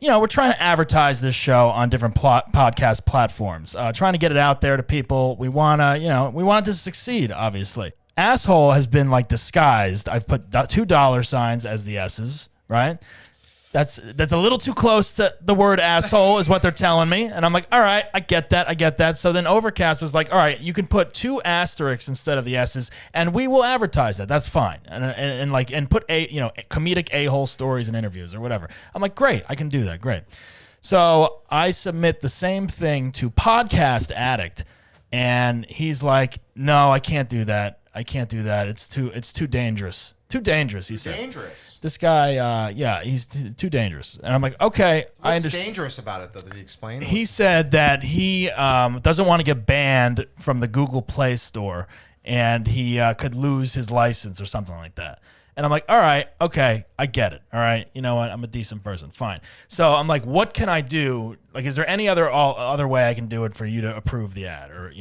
we're trying to advertise this show on different podcast platforms, trying to get it out there to people. We want it to succeed, obviously. Asshole has been like disguised. I've put $2 as the S's, right? That's a little too close to the word asshole is what they're telling me. And I'm like, all right, I get that. So then Overcast was like, all right, you can put 2 asterisks instead of the S's and we will advertise that. That's fine. And put comedic a-hole stories and interviews or whatever. I'm like, great, I can do that. Great. So I submit the same thing to Podcast Addict and he's like, no, I can't do that. It's too dangerous. Too dangerous, he said. Dangerous. This guy, he's too dangerous. And I'm like, okay, I understand. What's dangerous about it, though? Did he explain? He said that he doesn't want to get banned from the Google Play Store, and he could lose his license or something like that. And I'm like, all right, okay, I get it. All right, you know what? I'm a decent person. Fine. So I'm like, what can I do? Like, is there any other way I can do it for you to approve the ad or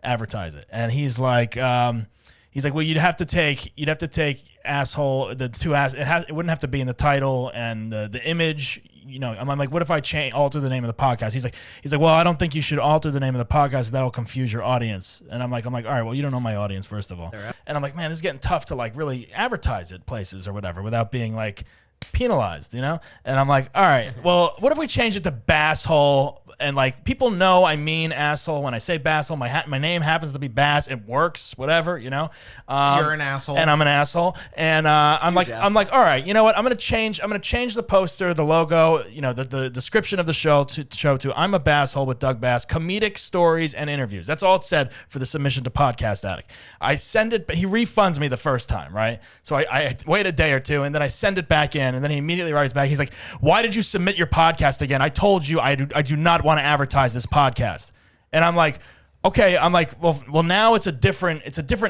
advertise it? And he's like, well, you'd have to take asshole, the 2 ass. It wouldn't have to be in the title and the image. I'm like, what if I alter the name of the podcast? He's like, well, I don't think you should alter the name of the podcast. That'll confuse your audience. And I'm like, all right, well, you don't know my audience first of all. And I'm like, man, this is getting tough to like really advertise it places or whatever without being like penalized, And I'm like, all right, well, what if we change it to Basshole? And like people know I mean asshole when I say Basshole. My name happens to be Bass. It works, whatever, You're an asshole, and I'm an asshole. And I'm like, all right, you know what? I'm gonna change the poster, the logo, the description of the show to I'm a Basshole with Doug Bass, comedic stories and interviews. That's all it said for the submission to Podcast Addict. I send it, but he refunds me the first time, right? So I wait a day or two, and then I send it back in, and then he immediately writes back. He's like, why did you submit your podcast again? I told you I do not want to advertise this podcast. And I'm like, okay, well now it's a different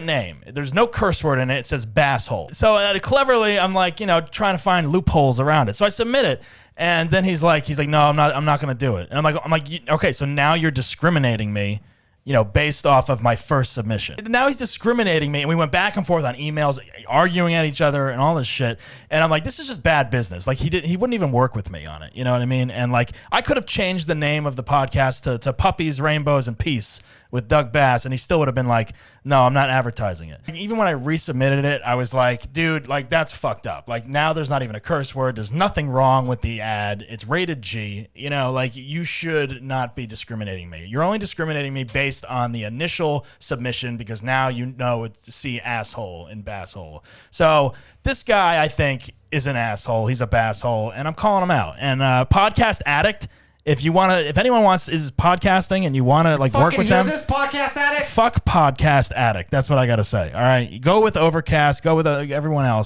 name. There's no curse word in it. It says Basshole. So cleverly I'm like, trying to find loopholes around it. So I submit it, and then he's like, no, I'm not going to do it. And I'm like, okay, so now you're discriminating me, based off of my first submission. Now he's discriminating me, and we went back and forth on emails, arguing at each other and all this shit. And I'm like, this is just bad business. Like he wouldn't even work with me on it. You know what I mean? And like I could have changed the name of the podcast to Puppies, Rainbows, and Peace with Doug Bass, and he still would have been like, no, I'm not advertising it. Even when I resubmitted it, I was like, dude, like that's fucked up. Like now there's not even a curse word. There's nothing wrong with the ad. It's rated G. Like you should not be discriminating me. You're only discriminating me based on the initial submission because now it's see asshole and Basshole. So this guy, I think, is an asshole. He's a Basshole, and I'm calling him out. And Podcast Addict, if anyone is podcasting and you want to like work with them, this Podcast Addict, fuck Podcast Addict. That's what I got to say. All right, go with Overcast, go with everyone else.